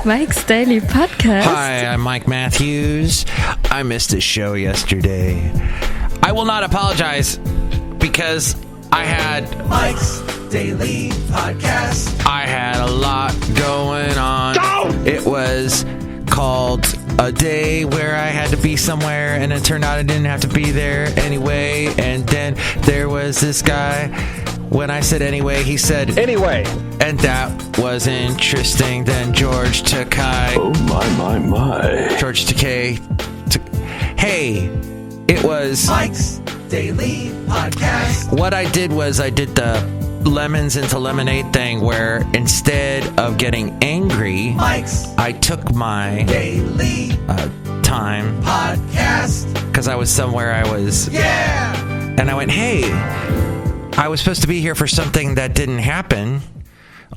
Mike's Daily Podcast. Hi, I'm Mike Matthews. I missed a show yesterday. I will not apologize because I had Mike's Daily Podcast. I had a lot going on. Go! It was called a day where I had to be somewhere, and it turned out I didn't have to be there anyway. And then there was this guy. When I said anyway, he said anyway. And that was interesting. Then George Takei. Oh, my. George Takei. Hey, it was Mike's Daily Podcast. What I did was I did the lemons into lemonade thing where instead of getting angry, I took my Daily time Podcast. Because I was somewhere and I went, hey, I was supposed to be here for something that didn't happen.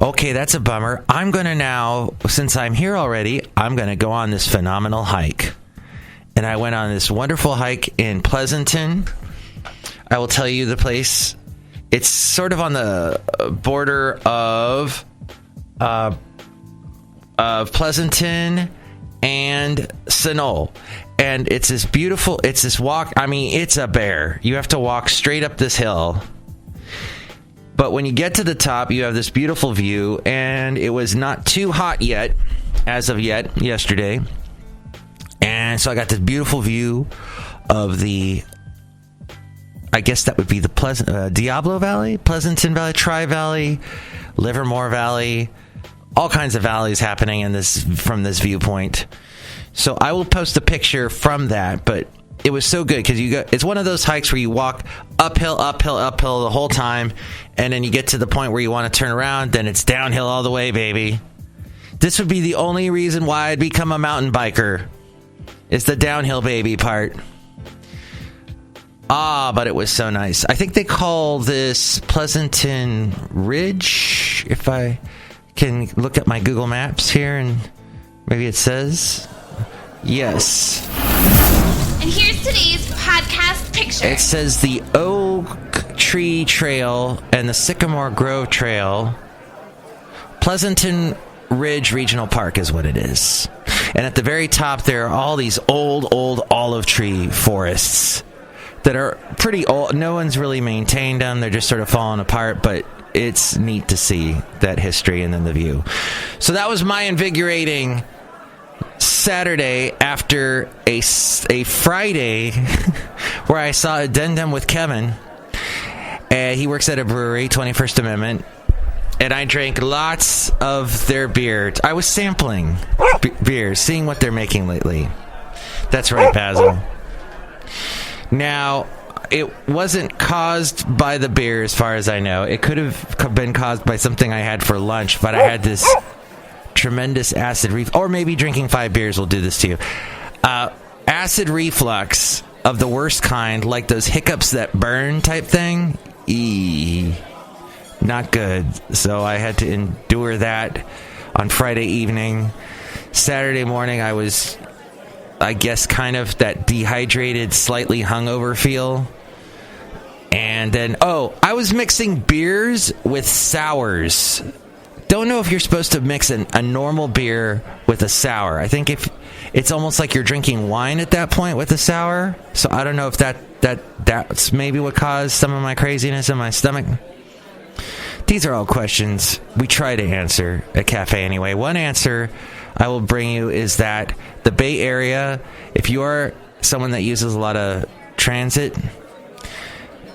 Okay, that's a bummer. I'm going to now, since I'm here already, I'm going to go on this phenomenal hike. And I went on this wonderful hike in Pleasanton. I will tell you the place. It's sort of on the border of Pleasanton and Sunol. And it's this walk. I mean, it's a bear. You have to walk straight up this hill. But when you get to the top, you have this beautiful view, and it was not too hot yet, as of yesterday. And so I got this beautiful view of the, I guess that would be the Diablo Valley, Pleasanton Valley, Tri Valley, Livermore Valley, all kinds of valleys happening from this viewpoint. So I will post a picture from that, but it was so good because it's one of those hikes where you walk uphill the whole time, and then you get to the point where you want to turn around, then it's downhill all the way, baby. This would be the only reason why I'd become a mountain biker. It's the downhill baby part. But it was so nice. I think they call this Pleasanton Ridge, if I can look at my Google Maps here, and maybe it says. Yes. And here's today's podcast picture. It says the Oak Tree Trail and the Sycamore Grove Trail. Pleasanton Ridge Regional Park is what it is. And at the very top, there are all these old olive tree forests that are pretty old. No one's really maintained them. They're just sort of falling apart, but it's neat to see that history and then the view. So that was my invigorating Saturday after a Friday where I saw Addendum with Kevin. He works at a brewery, 21st Amendment, and I drank lots of their beer. I was sampling beers, seeing what they're making lately. That's right, Basil. Now, it wasn't caused by the beer as far as I know. It could have been caused by something I had for lunch, but I had this tremendous acid reflux, or maybe drinking 5 beers will do this to you. Acid reflux of the worst kind, like those hiccups that burn type thing. Not good. So I had to endure that on Friday evening. Saturday morning, I was, I guess, kind of that dehydrated, slightly hungover feel. And then, I was mixing beers with sours. Don't know if you're supposed to mix a normal beer with a sour. I think if it's almost like you're drinking wine at that point with a sour. So I don't know if that's maybe what caused some of my craziness in my stomach. These are all questions we try to answer at Cafe Anyway. One answer I will bring you is that the Bay Area, if you are someone that uses a lot of transit,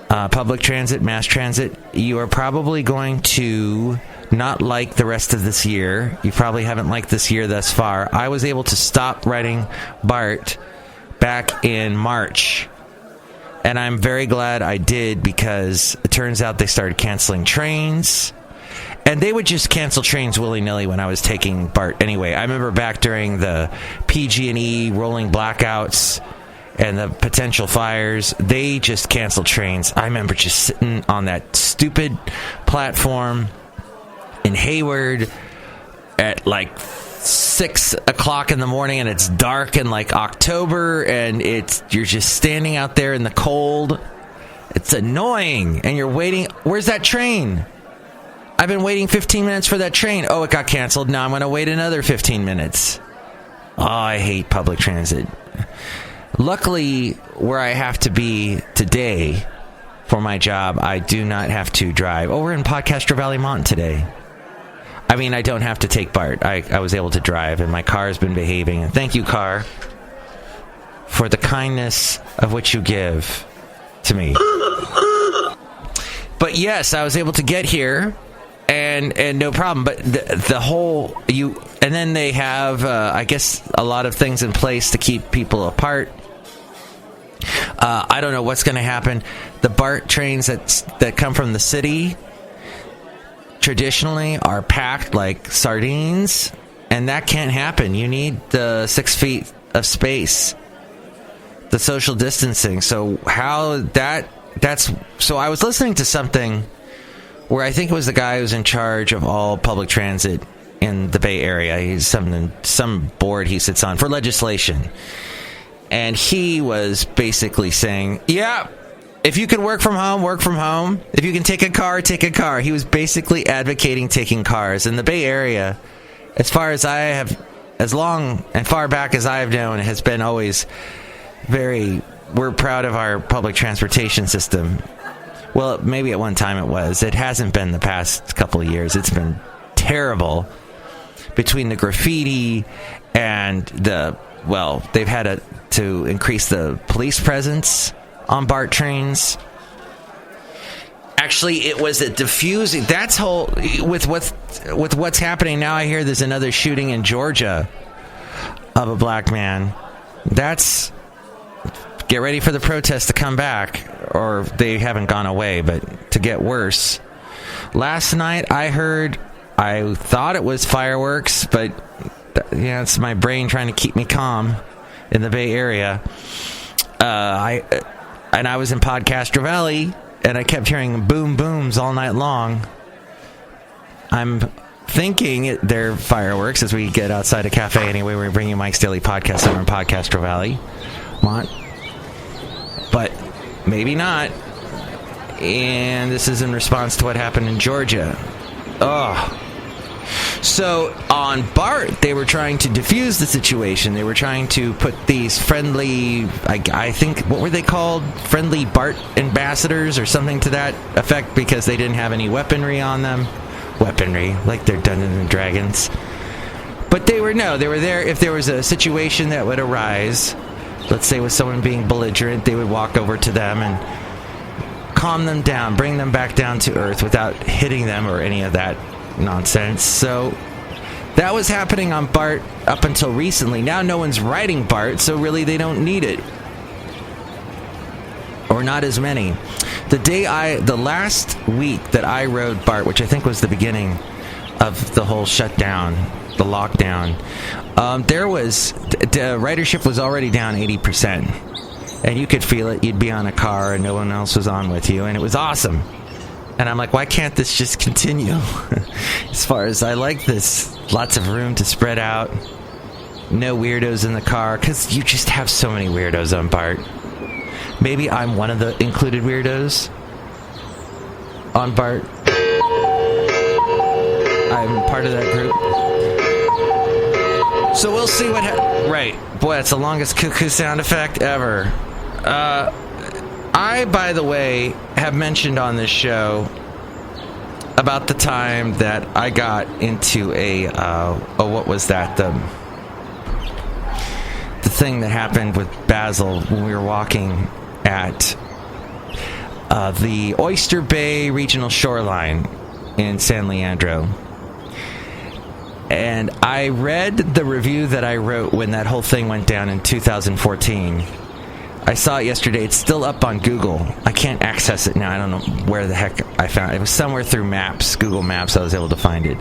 public transit, mass transit, you are probably going to not like the rest of this year. You probably haven't liked this year thus far. I was able to stop riding BART back in March, and I'm very glad I did, because it turns out they started canceling trains, and they would just cancel trains willy-nilly when I was taking BART anyway. I remember back during the PG&E rolling blackouts and the potential fires, they just canceled trains. I remember just sitting on that stupid platform in Hayward at like 6 o'clock in the morning, and it's dark in like October, and you're just standing out there in the cold. It's annoying, and you're waiting. Where's that train? I've been waiting 15 minutes for that train. Oh, it got canceled. Now I'm going to wait another 15 minutes. Oh, I hate public transit. Luckily, where I have to be today for my job, I do not have to drive. Oh, we're in Podcaster Valley Mont today. I mean, I don't have to take BART. I was able to drive, and my car has been behaving. And thank you, car, for the kindness of which you give to me. But yes, I was able to get here, and no problem. But the whole and then they have, I guess, a lot of things in place to keep people apart. I don't know what's going to happen. The BART trains that come from the city traditionally are packed like sardines, and that can't happen. You need the 6 feet of space, the social distancing. So so I was listening to something where I think it was the guy who's in charge of all public transit in the Bay Area. He's some board he sits on for legislation. And he was basically saying, yeah, if you can work from home, work from home. If you can take a car, take a car. He was basically advocating taking cars. In the Bay Area, as far as as long and far back as I've known, has been always we're proud of our public transportation system. Well, maybe at one time it was. It hasn't been the past couple of years. It's been terrible between the graffiti and they've had to increase the police presence on BART trains. Actually, it was a diffusing. That's with what's happening now. I hear there's another shooting in Georgia of a black man. Get ready for the protests to come back, or they haven't gone away, but to get worse. Last night I thought it was fireworks, but it's my brain trying to keep me calm in the Bay Area. I was in Podcaster Valley, and I kept hearing boom booms all night long. I'm thinking they're fireworks as we get outside a cafe. Anyway, we're bringing Mike's Daily Podcast over in Podcaster Valley Mont, but maybe not. And this is in response to what happened in Georgia. Oh. So on BART, they were trying to diffuse the situation. They were trying to put these friendly, I think, what were they called? Friendly BART ambassadors or something to that effect, because they didn't have any weaponry on them. Weaponry, like they're Dungeons and Dragons. But they were there if there was a situation that would arise. Let's say with someone being belligerent, they would walk over to them and calm them down, bring them back down to earth without hitting them or any of that nonsense. So that was happening on BART up until recently. Now no one's riding BART, so really they don't need it, or not as many. The last week that I rode BART, which I think was the beginning of the whole shutdown, the lockdown, the ridership was already down 80%, and you could feel it. You'd be on a car and no one else was on with you, and it was awesome. And I'm like, why can't this just continue? As far as I like this, lots of room to spread out, no weirdos in the car, because you just have so many weirdos on BART. Maybe I'm one of the included weirdos on BART. I'm part of that group. So we'll see what right. Boy, that's the longest cuckoo sound effect ever. I, by the way, have mentioned on this show about the time that I got into what was that? The thing that happened with Basil when we were walking at the Oyster Bay Regional Shoreline in San Leandro. And I read the review that I wrote when that whole thing went down in 2014. I saw it yesterday. It's still up on Google. I can't access it now. I don't know where the heck I found it. It was somewhere through Maps, Google Maps. I was able to find it.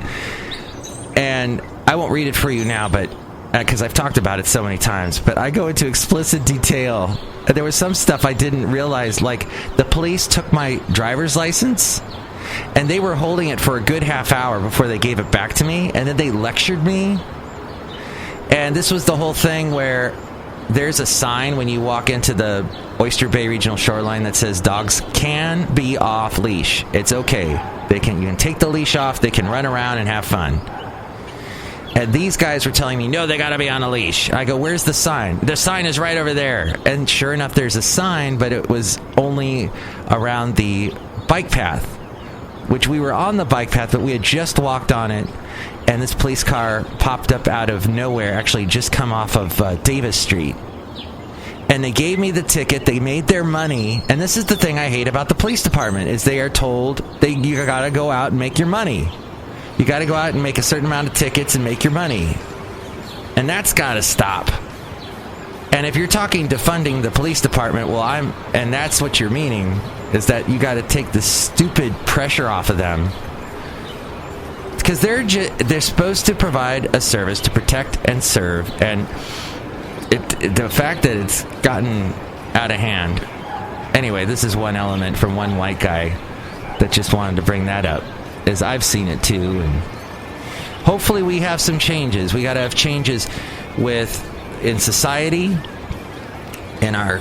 And I won't read it for you now, but because I've talked about it so many times. But I go into explicit detail. There was some stuff I didn't realize. Like, the police took my driver's license, and they were holding it for a good half hour before they gave it back to me. And then they lectured me. And this was the whole thing where there's a sign when you walk into the Oyster Bay Regional Shoreline that says dogs can be off leash. It's okay. You can take the leash off. They can run around and have fun. And these guys were telling me, no, they got to be on a leash. I go, where's the sign? The sign is right over there. And sure enough, there's a sign, but it was only around the bike path, which we were on the bike path, but we had just walked on it. And this police car popped up out of nowhere, actually just come off of Davis Street. And they gave me the ticket. They made their money. And this is the thing I hate about the police department, is they are told you got to go out and make your money. You got to go out and make a certain amount of tickets and make your money. And that's got to stop. And if you're talking defunding the police department, and that's what you're meaning, is that you got to take the stupid pressure off of them. Because they're supposed to provide a service to protect and serve. And the fact that it's gotten out of hand. Anyway, this is one element from one white guy that just wanted to bring that up, as I've seen it too. And hopefully we have some changes. We got to have changes in society, in our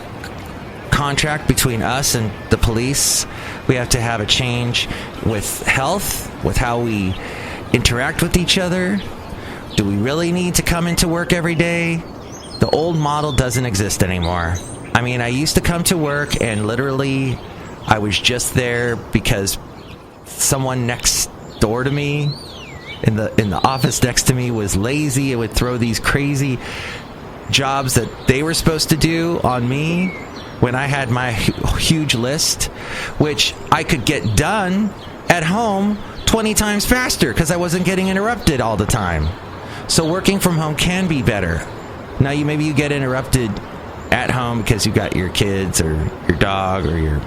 contract between us and the police. We have to have a change with health, with how we interact with each other. Do we really need to come into work every day? The old model doesn't exist anymore. I mean, I used to come to work and literally I was just there because someone next door to me in the office next to me was lazy and would throw these crazy jobs that they were supposed to do on me when I had my huge list, which I could get done at home 20 times faster because I wasn't getting interrupted all the time. So working from home can be better. Now maybe you get interrupted at home because you got your kids or your dog or your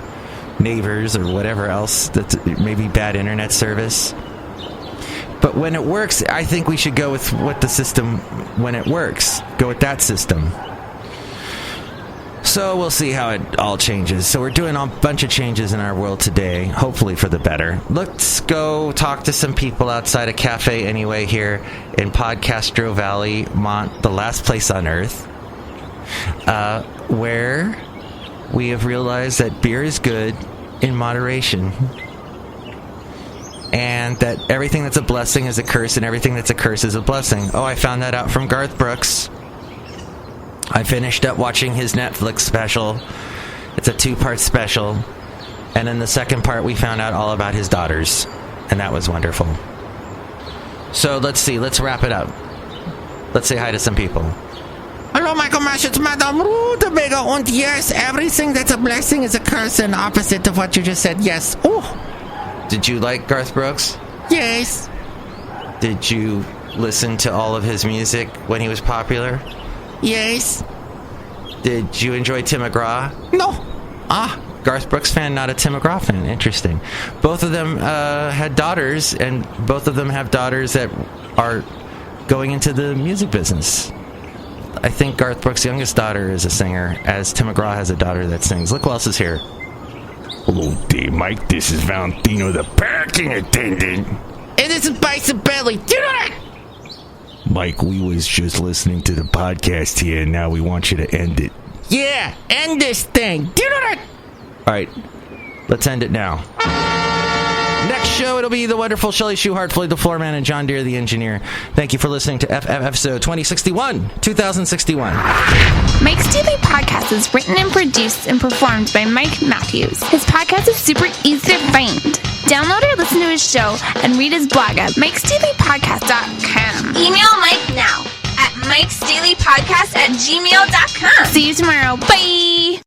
neighbors or whatever else, that's maybe bad internet service. But when it works, I think we should go with what the system, when it works, go with that system. So we'll see how it all changes. So we're doing a bunch of changes in our world today, hopefully for the better. Let's go talk to some people outside a cafe anyway here in Podcastro Valley, the last place on earth, where we have realized that beer is good in moderation. And that everything that's a blessing is a curse, and everything that's a curse is a blessing. Oh, I found that out from Garth Brooks. I finished up watching his Netflix special. It's a 2-part special. And in the second part, we found out all about his daughters. And that was wonderful. So let's see. Let's wrap it up. Let's say hi to some people. Hello, Michael Mash. It's Madame Rootabega. And yes, everything that's a blessing is a curse, and opposite of what you just said. Yes. Oh. Did you like Garth Brooks? Yes. Did you listen to all of his music when he was popular? Yes. Did you enjoy Tim McGraw? No. Garth Brooks fan, not a Tim McGraw fan. Interesting. Both of them had daughters, and both of them have daughters that are going into the music business. I think Garth Brooks' youngest daughter is a singer, as Tim McGraw has a daughter that sings. Look who else is here. Hello there, Mike. This is Valentino, the parking attendant. And this is Bison Bentley. Do you know that? Mike, we was just listening to the podcast here, and now we want you to end it. Yeah, end this thing. Do you know that? All right, let's end it now. Next show, it'll be the wonderful Chely Shoehart, Floyd the Floorman, and John Deere the engineer. Thank you for listening to FF episode 2061. Mike's Daily Podcast is written and produced and performed by Mike Matthews. His podcast is super easy to find. Download or listen to his show and read his blog at MikesDailyPodcast.com. Email Mike now at MikesDailyPodcast@gmail.com. See you tomorrow. Bye!